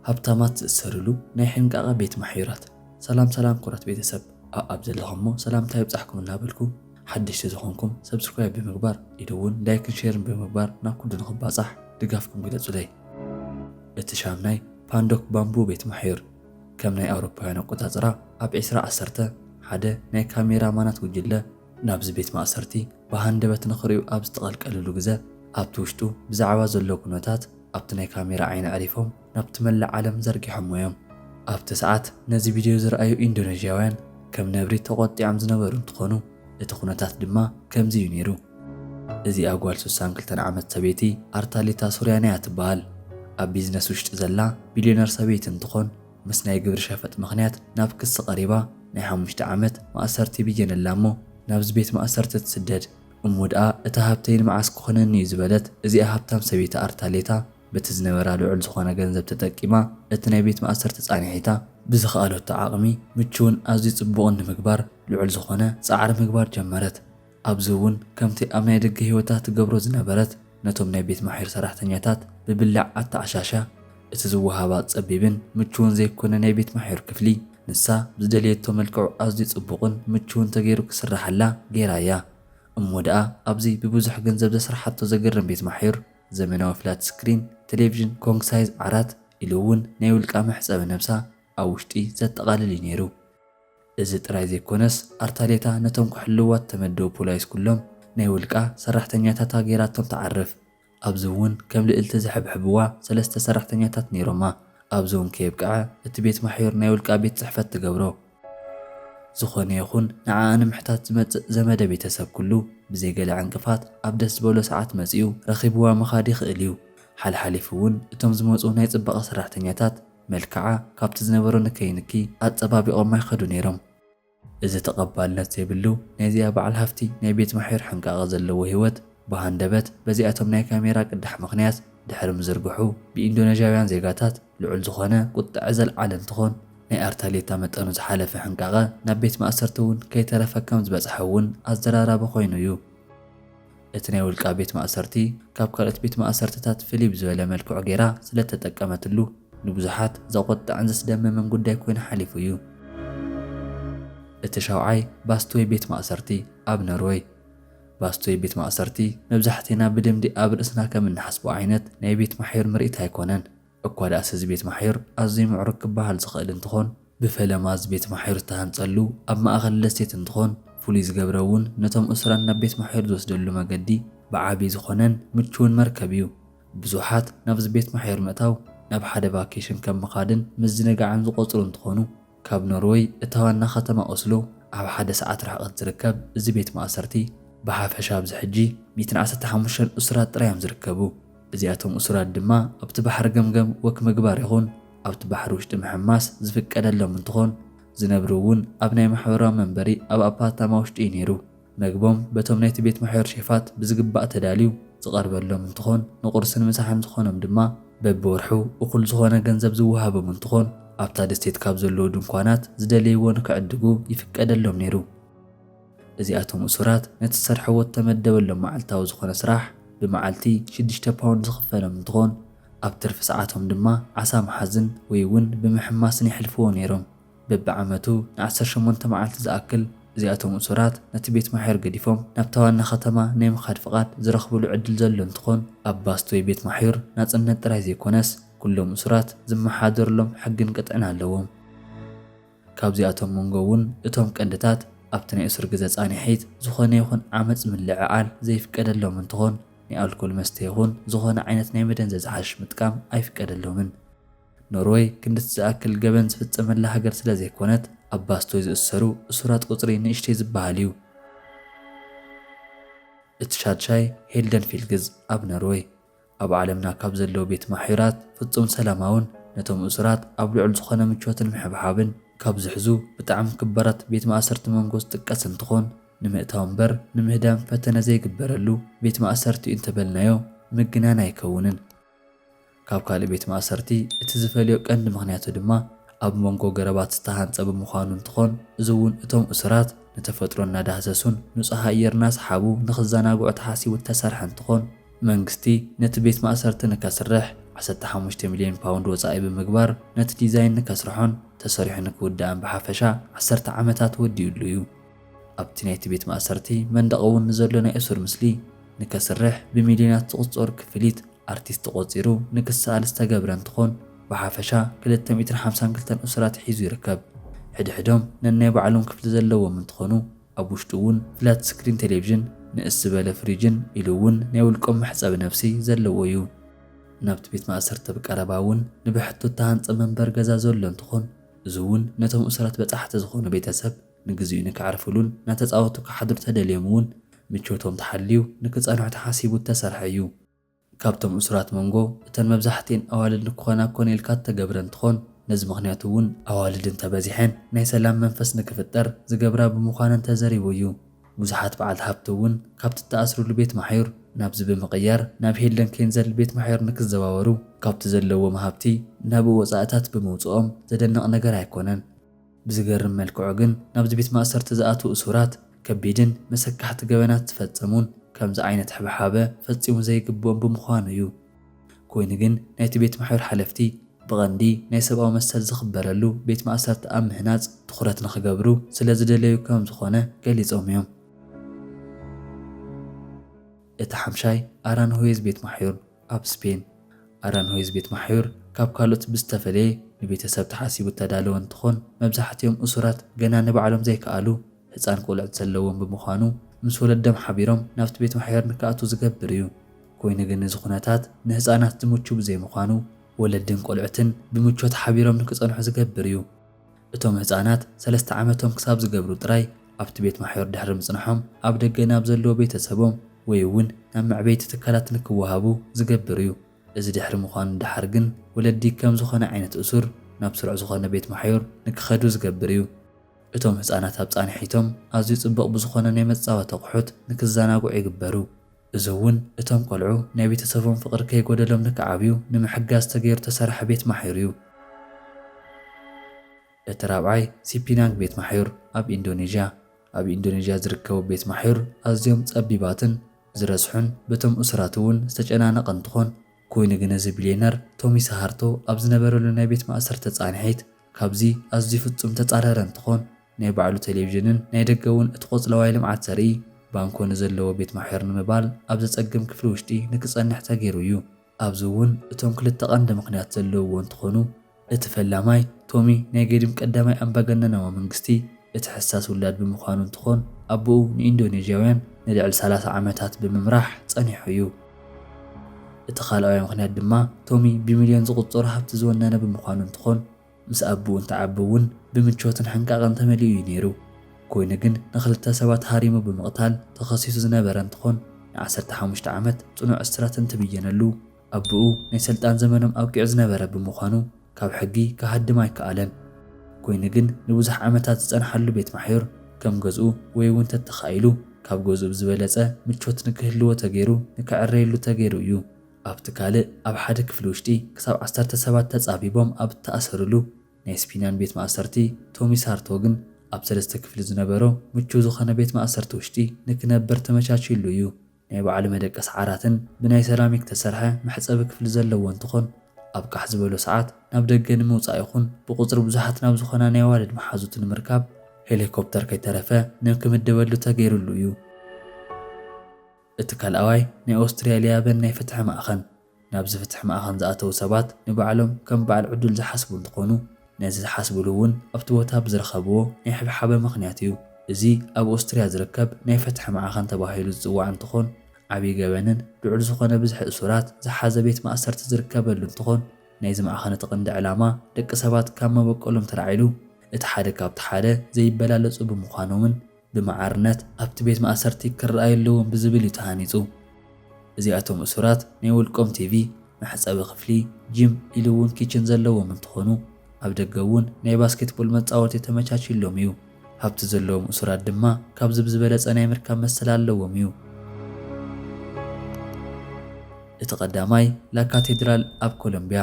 هبتامات السرلو نايحين قاقا بيت محيرات سلام كرات بيتسب أبز اللهم سلام تايب صحكم النابلكم حدش تزخونكم سبسكرايب بمقبار يدون لايك شير بمقبار ناكل دنخبا صح دقافكم قد سلي اتشامناي باندوك بامبو بيت محير كم ناي أوروبيان قطاطرا أب إسراء أسرته حدا ناي كاميرا مانات وجلة نابز بيت مأسرتي بهاندبت نخريو أبز تقلق ألولوغزة أب توشتو بزعوا زلو كنوتات أبت ناي كاميرا عين عريفهم نابت ملع عالم زرقي حمويهم أبت ساعات نزي فيديو زرأيو إندونيسياوان كم نبري تغطي عم زنبرو انتخونو لتخونتات دما كم زيو نيرو إزي أقوال سوسان كلتن عمد سبيتي أرتاليتا سوريانيا تبال أب بيزنس وشت زلا بليونر سبيت انتخون مسناي قبر شافت مغنيات ناب قصة قريبة نايحا مشت عمد مأسرتي بيجن اللامو نابز بيت مأسرت تسدد أمودقا اتهابتين معاسكو خنني زبالت إزي أهابتام سبيت أرتاليتا بتزنورا لعل زخونا جنزب تتكيما اتناي بيت مأسرت تصانيحيتا بزخالو التعاقمي متشون أزي صبوغن مقبار لعل زخونا سعر مقبار جمرت أبزوون كمتي أمناي دق هيوتات قبرو زنبرت نتوم ناي بيت محير سراحتنياتات ببلع التعشاشة اتزوهابات صبيبن متشون زي كونا ناي بيت محير كفلي نسا بزدليتو ملكو أزي صبوغن متشون تغيرو كسرحلا غيرايا أمودقا أبزي ببوزح جنزب دسرحاتو زقرن بيت محير زمناو فلات سكرين تلفزيون كونغ سايز عرات إلوون نايو القامة حساب نفسها أوشتي زت قالل نيرو إذا تراي زي كونس أرتاليتا نتوم كحلوات تمدو بولايس كلهم نايو القا سرحتنياتاتا غيراتهم تعرف أبزوون كم لقلت زحب حبوا سلسة سرحتنياتات نيروما أبزوون كيبقع اتبيت محير نايو القا بيت صحفت تقبرو زخوني يخون نعان محتات زمد بيتسب كله بزي قلع عنقفات أبدس بولو ساعات مسيو رخيبوا مخاديخ إليو حال حاليفون اتم زموزو ناي صبقى سرحتنياتات ملكعة كابت زنبرو نكينكي أتصبابي ما يخدو نيرم إذا تقبلنا زيبلو نازيا بعل هفتي ناي بيت محير حنقا غزلو هيوت بهاندبت بزيئتهم ناي كاميرا قدح مغنيات دحر مزرقحو بإندونيسياويان زيقاتات لعل زخونة قد عزل عالم تخون ناي أرتاليتا متقنو زحالف حنقاغا ناب بيت مأسرتون كي ترفكم زبزحون أزدرارا بخوينو يو اتناي ولقا بيت مأسرتي كاب كالت بيت مأسرتتات فيليب زويلة ملكو عقيرا سلت تتقامتلو نبزحات زاقود عنزس دم من قد يكون حليفو يو اتشاوعي باستوي بيت مأسرتي أب نروي باستوي بيت مأسرتي نبزحتنا بدمدي أب رأسنا كمن نحسبو عينت ناي بيت محير مرئيت هايكونن اكواد أساس بيت محير أزي معرك بحال زخيل انتخون بفلماز بيت محير تهانصلو أب ما أغل لستيت انتخون فوليز قبرون نتم أسران نبيت محير دوس دلو مقدي بعابي زخونن متشون مركبيو بزوحات نفز بيت محير متاو ناب حدا باكيشن كم مقادن مزنقا عن زقوصلو انتخونو كاب نروي اتوانا ختما أسلو عب حدا ساعات رح تركب زي بيت مأسرتي بحاف حشاب زحجي 115 أسرات ريام زركبو زياتهم أسرات دما أبت بحر قمقم وك مقبار يخون أبت بحر وشت محماس زفك أدلهم انتخون زنبروون أبناي محورا منبري أب أباتا موشتي نيرو مقبوم بتوم نيت بيت محور شيفات بزقباء تداليو زقرب لهم انتخون نقرسن مساحة انتخونم دما ببورحو وكل زخونا جنزب زوها بمنتخون أبتا دستيت كابزلو دنكوانات زدليوون كعدقو يفك أدلهم نيرو زياتهم أسرات نتسرحو التمدو اللهم معلتاو زخونا سراح بمعلتي 6 باوند زخفلهم انتخون أبترف ساعاتهم دما عسا محزن ويون بمحماسن يحلفوه نيرهم ببعمتو نعسر شمونت معلت زأكل زياتهم أسرات نتبيت محير قديفهم نبتوانا ختما نيم خاد فقات زرخبو العدل زلو انتخون أباستوي بيت محير ناتسن نترايزي كونس كلهم أسرات زم حاضر لهم حقن قطعنا لهم كاب زياتهم منقوون اتهم كندتات أبتني أسر قزاز آني حيت زخوني يخون عامز من لععال زي فكاد لهم انتخون ني الكل مستيخون زخون عينت نيمدن زازحاش متكام أي فكاد لهم نروي كندت زأكل قبن زفت من لها قرسلا زي كونت أباستوي زأسرو أسرات قطري نيشتي زباليو اتشاد شاي هيلدن في القز أب نروي أب عالمنا كابزلو بيت محيرات فتصوم سلاماون نتوم أسرات أب لعل زخونة مجوات المحبحابن كابز حزو بتعم كبرت بيت مأسرت منقوز تقاس انتخون نمئتاون بر نمهدام فتنا زي قبرلو بيت مأسرتي انتبلنايو مقنانا يكونن كاب كالي بيت مأسرتي اتزفاليو كأن مغنياتو دما أب منقو قربات ستهانت أب مخانو انتخون زوون اتوم أسرات نتفترونا دهزسون نصها إيرناس حابو نخزانا قوعت حاسي والتسارح انتخون منقستي نت بيت مأسرتنا كسرح 15 ሚልዮን ፓውንድ ወጻኢ ብምግባር ነቲ ዲዛይን ንከስርሖን ተሰሪሑ ንክውዳእን ብሓፈሻ 10 ዓመታት ወዲኡሉ እዩ። ኣብቲ ናይቲ ቤት ማእሰርቲ መንደቕ እውን ንዘሎ ናይ እሱር ምስሊ ንከስርሕ ብሚልዮናት ዝቑፀሩ ክፍሊት ኣርቲስት ተቆፂሩ ንክሰኣል ዝተገብረ እንትኾን ብሓፈሻ 252 እሱራት ሒዙ ይርከብ። ሕድሕዶም ነናይ ባዕሎም ክፍሊ ዘለዎም እንትኾኑ ኣብ ውሽጡ እውን ፍላት ስክሪን ቴሌቪዥን ንእስ ዝበለ ፍሪጅን ኢሉ እውን ናይ ውልቆም መሕፀቢ ነፍሲ ዘለዎ እዩ። ናብቲ ቤት ማእሰርቲ ብቀረባ እውን ንብሕቱ እተሃንፀ መንበር ገዛ ዘሎ እንትኾን እዚ እውን ነቶም እሱራት በፃሕቲ ዝኾኑ ቤተሰብ ንግዚኡ ንክዕርፍሉን ናተፃወቱ ክሓድሩ ተደልዮም እውን ምቾቶም ተሓልዩ ንክፀንሑ ተሓሲቡ ተሰርሐ እዩ። ካብቶም እሱራት መንጎ እተን መብዛሕትአን ኣዋልድ ንክኾና ኮነ ኢልካ ተገብረ እንትኾን ነዚ ምክንያቱ እውን ኣዋልድ እንተበዚሐን ናይ ሰላም መንፈስ ንክፍጠር ዝገብራ ብምዃነን ተዘሪቡ እዩ። ብዙሓት በዓልቲ ሃብቲ እውን ካብቲ ተኣስሩሉ ቤት ማሕዩር ናብዚ ብምቕያር ናብ ሄለን ኬንዘል ቤት ማሕዩር ንክዘዋወሩ ካብቲ ዘለዎም ሃብቲ ናብ ወፃእታት ብምውፅኦም ዘደንቕ ነገር ኣይኮነን። ብዝገርም መልክዑ ግን ናብዚ ቤት ማእሰርቲ ዝኣትዉ እሱራት ከቢድን መሰካሕቲ ገበናት ዝፈጸሙን ከምዚ ዓይነት ሕብሓበ ፈጺሙ ዘይግብኦም ብምዃኑ እዩ። ኮይኑ ግን ናይቲ ቤት ማሕዩር ሓለፍቲ ብቐንዲ ናይ ሰብኣዊ መሰል ዝኽበረሉ ቤት ማእሰርቲ ኣብ ምህናፅ ትኹረት ንኽገብሩ ስለ ዝደለዩ ከም ዝኾነ ገሊፆም እዮም። እቲ ሓምሻይ ኣራንሆይዝ ቤት ማሕዩር ኣብ ስፔን። ኣራንሆይዝ ቤት ማሕዩር ካብ ካልኦት ብዝተፈለየ ንቤተሰብ ተሓሲቡ ተዳለወ እንትኾን መብዛሕትኦም እሱራት ገና ንባዕሎም ዘይከኣሉ ህፃን ቆልዑት ዘለዎም ብምዃኑ ምስ ወለዶም ሓቢሮም ናብቲ ቤት ማሕዩር ንክኣትዉ ዝገብር እዩ። ኮይኑ ግን እዚ ኩነታት ንህፃናት ዝምቹ ብዘይምዃኑ ወለድን ቆልዑትን ብምቾት ሓቢሮም ንክፀንሑ ዝገብር እዩ። እቶም ህፃናት 3 ዓመቶም ክሳብ ዝገብሩ ጥራይ ኣብቲ ቤት ማሕዩር ድሕሪ ምፅንሖም ኣብ ደገ ናብ ዘለዎ ቤተሰቦም ወይ እውን ናብ መዕበይቲ ትካላት ንክወሃቡ ዝገብር እዩ። እዚ ድሕሪ ምዃኑ ድሓር ግን ወለዲ ከም ዝኾነ ዓይነት እሱር ናብ ስሩዕ ዝኾነ ቤት ማሕዩር ንክኸዱ ዝገብር እዩ። እቶም ህፃናት ኣብ ፃንሒቶም ኣዝዩ ጽቡቕ ብዝኾነ ናይ መፃወቲ ኣቑሑት ንክዘናግዑ ይግበሩ። እዚ እውን እቶም ቆልዑ ናይ ቤተሰቦም ፍቕሪ ከይጎደሎም ንክዓብዩ ንምሕጋዝ ተገይሩ ተሰርሐ ቤት ማሕዩር እዩ። እቲ ራብዓይ ሲፒናንግ ቤት ማሕዩር ኣብ ኢንዶኔዥያ። ኣብ ኢንዶኔዥያ ዝርከቡ ቤት ማሕዩር ኣዝዮም ጸቢባትን ዝረስሑን በቶም እሱራት እውን ዝተጨናነቐ እንትኾን ኮይኑ ግን እዚ ቢልዮነር ቶሚ ሳሃርቶ ኣብ ዝነበረሉ ናይ ቤት ማእሰርቲ ፃንሒት ካብዚ ኣዝዩ ፍጹም ተፃረረ እንትኾን ናይ ባዕሉ ቴሌቪዥንን ናይ ደገ እውን እቲ ቆፅለዋይ ልምዓት ዘርኢ ባንኮ ንዘለዎ ቤት ማሕዩር ንምባል ኣብ ዘጸግም ክፍሊ ውሽጢ ንክጸንሕ ተገይሩ እዩ። ኣብዚ እውን እቶም ክልተ ቀንዲ ምክንያት ዘለውዎ እንትኾኑ እቲ ፈላማይ ቶሚ ናይ ገዲም ቀዳማይ ኣምባገነናዊ መንግስቲ እቲ ሕሳስ ውላድ ብምዃኑ እንትኾን ኣቦኡ ንኢንዶኔዥያውያን ንልዕሊ 30 ዓመታት ብምምራሕ ጸኒሑ እዩ። እቲ ካልኣይ ምክንያት ድማ ቶሚ ብሚልዮን ዝቑፀሩ ሃብቲ ዝወነነ ብምዃኑ እንትኾን ምስ ኣቦኡ እንትዓቢ እውን ብምቾትን ሕንቃቕን ተመሊኡ እዩ ነይሩ። ኮይኑ ግን ንኽልተ ሰባት ሃሪሙ ብምቕታል ተኸሲሱ ዝነበረ እንትኾን ን15 ዓመት ጽኑዕ እስራት እንትብየነሉ ኣቦኡ ናይ ስልጣን ዘመኖም ኣብቂዑ ዝነበረ ብምዃኑ ካብ ሕጊ ክሃድም ኣይከኣለን። ኮይኑ ግን ንብዙሕ ዓመታት ዝጸንሐሉ ቤት ማሕዩር ከም ገዝኡ ወይ እውን ተተኻኢሉ ካብ ገዝኡ ብዝበለፀ ምቾት ንክህልዎ ተገይሩ ንክዕረየሉ ተገይሩ እዩ። ኣብቲ ካልእ ኣብ ሓደ ክፍሊ ውሽጢ ክሳብ 10 ሰባት ተጻቢቦም ኣብ ተኣሰሩሉ ናይ ስፒናን ቤት ማእሰርቲ ቶሚ ሳርቶ ግን ኣብ 3 ክፍሊ ዝነበሮ ምቹው ዝኾነ ቤት ማእሰርቲ ውሽጢ ንክነብር ተመቻችሉ እዩ። ናይ ባዕሉ መደቀስ ዓራትን ብናይ ሰራሚክ ተሰርሐ መሕፀቢ ክፍሊ ዘለዎ እንትኾን ኣብ ቃሕ ዝበሎ ሰዓት ናብ ደገ ንምውፃእ ይኹን ብቁፅሪ ብዙሓት ናብ ዝኾና ናይ ኣዋልድ መሓዙት ንምርካብ ሄሊኮፕተር ከይተረፈ ንክምደበሉ ተገይሩሉ እዩ። እቲ ካልኣዋይ ናይ ኣውስትራልያ ናይ ፍትሒ ማእኸን። ናብዚ ፍትሒ ማእኸን ዝኣተዉ ሰባት ንባዕሎም ከም በዓል ዕዱል ዝሓስቡ እንትኾኑ ነዚ ዝሓስብሉ እውን ኣብቲ ቦታ ብዝረኸብዎ ናይ ሕብሓበ ምክንያት እዩ። እዚ ኣብ ኣውስትርያ ዝርከብ ናይ ፍትሒ ማእኸን ተባሂሉ ዝፅዋዕ እንትኾን ዓብዪ ገበንን ልዑል ዝኾነ ብዙሕ እሱራት ዝሓዘ ቤት ማእሰርቲ ዝርከበሉ እንትኾን ናይዚ ማእኸን እቲ ቀንዲ ዕላማ ደቂ ሰባት ካብ መበቀሎም ተላዒሉ እቲ ሓደ ካብቲ ሓደ ዘይበላለፁ ብምዃኖምን ብመዓርነት ኣብቲ ቤት ማእሰርቲ ክረኣየለዎም ብዝብል እዩ ተሃኒፁ። እዚኣቶም እሱራት ናይ ውልቆም ቲቪ፣ መሕፀቢ ክፍሊ፣ ጂም ኢሉ እውን ኪችን ዘለዎም እንትኾኑ ኣብ ደገ እውን ናይ ባስኬትቦል መፃወቲ ተመቻችሎም እዩ። ሃብቲ ዘለዎም እሱራት ድማ ካብዚ ብዝበለፀ ናይ ምርካብ መሰል ኣለዎም እዩ። እቲ ቀዳማይ ላ ካቴድራል ኣብ ኮሎምቢያ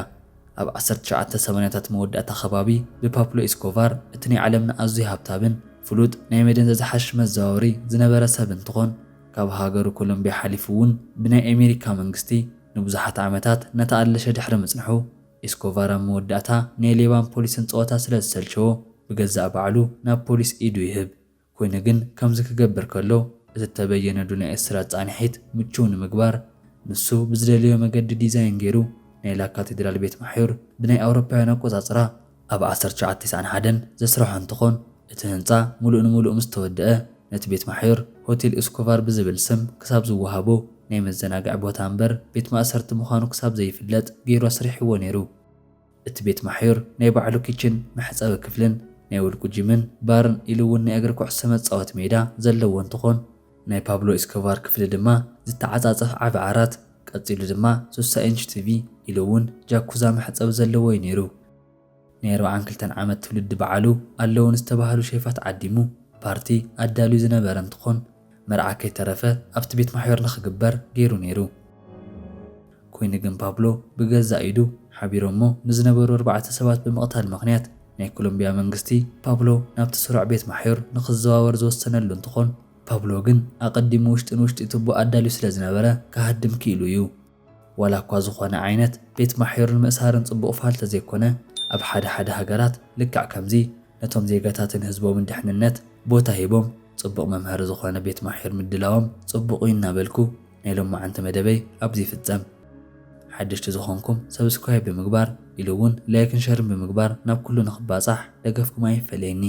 ኣብ 1980ታት መወዳእታ ከባቢ ብፓብሎ ኤስኮባር እቲ ናይ ዓለምና ኣዝዩ ሃብታምን ፍሉጥ ናይ መደንዘ ዝሓሽ መዘዋወሪ ዝነበረ ሰብ እንትኾን ካብ ሃገሩ ኮሎምቢያ ሓሊፉ እውን ብናይ ኣሜሪካ መንግስቲ ንብዙሓት ዓመታት ነተኣለሸ ድሕሪ ምጽንሑ ኤስኮባር ኣብ መወዳእታ ናይ ሌባን ፖሊስን ጸወታ ስለ ዝሰልቸዎ ብገዛእ ባዕሉ ናብ ፖሊስ ኢዱ ይህብ። ኮይኑ ግን ከምዚ ክገብር ከሎ እቲ ተበየነ ዱንያ እስራት ጻኒሒት ምቹው ንምግባር ንሱ ብዝደልዮ መገዲ ዲዛይን ገይሩ ናይ ላ ካቴድራል ቤት ማሕዩር ብናይ ኣውሮፓውያን ኣቆጻጽራ ኣብ 1991 ዘስርሖ እንትኾን እቲ ህንፃ ሙሉእ ንሙሉእ ምስ ተወድአ ነቲ ቤት ማሕዩር ሆቴል ኤስኮባር ብዝብል ስም ክሳብ ዝወሃቦ ናይ መዘናግዒ ቦታ እምበር ቤት ማእሰርቲ ምዃኑ ክሳብ ዘይፍለጥ ገይሩ ኣስሪሕዎ ነይሩ። እቲ ቤት ማሕዩር ናይ ባዕሉ ኪችን መሕፀቢ ክፍልን ናይ ውልቁ ጂምን ባርን ኢሉ እውን ናይ እግሪ ኩዕሶ መጻወቲ ሜዳ ዘለዎ እንትኾን ናይ ፓብሎ ኤስኮባር ክፍሊ ድማ ዝተዓጻጸፍ ዓቢ ዓራት ቀፂሉ ድማ 60 ኢንች ቲቪ ኢሉ እውን ጃኩዛ መሕፀቢ ዘለዎ እዩ ነይሩ። ናይ 42 ዓመት ትውልዲ በዓሉ ኣለውን ዝተባሃሉ ሼፋት ዓዲሙ ፓርቲ ኣዳልዩ ዝነበረ እንትኾን መርዓ ከይተረፈ ኣብቲ ቤት ማሕዩር ንኽግበር ገይሩ ነይሩ። ኮይኑ ግን ፓብሎ ብገዛእ ኢዱ ሓቢሮሞ ንዝነበሩ 4 ሰባት ብምቕታል ምኽንያት ናይ ኮሎምቢያ መንግስቲ ፓብሎ ናብቲ ስሩዕ ቤት ማሕዩር ንኽዘዋወር ዝወሰነሉ እንትኾን ፓብሎ ግን ኣቐዲሙ ውሽጢ ንውሽጢ ቱቦ ኣዳልዩ ስለ ዝነበረ ካሃድም ክኢሉ እዩ። ዋላ እኳ ዝኾነ ዓይነት ቤት ማሕዩርን ምእሳርን ጽቡቕ ፋልተ ዘይኮነ ኣብ ሓደ ሃገራት ልክዕ ከምዚ ነቶም ዜጋታትን ህዝቦምን ድሕንነት ቦታ ሂቦም ጽቡቕ መምሃሪ ዝኾነ ቤት ማሕዩር ምድላዎም ጽቡቕ እዩ እናበልኩ ናይ ሎማዓንቲ መደበይ ኣብዚ ይፍጸም። ሓድሽቲ ዝኾንኩም ሰብስክራይብ ብምግባር ኢሉ እውን ላይክን ሸርን ብምግባር ናብ ኩሉ ንኽባጻሕ ደገፍኩም ኣይፈለየኒ።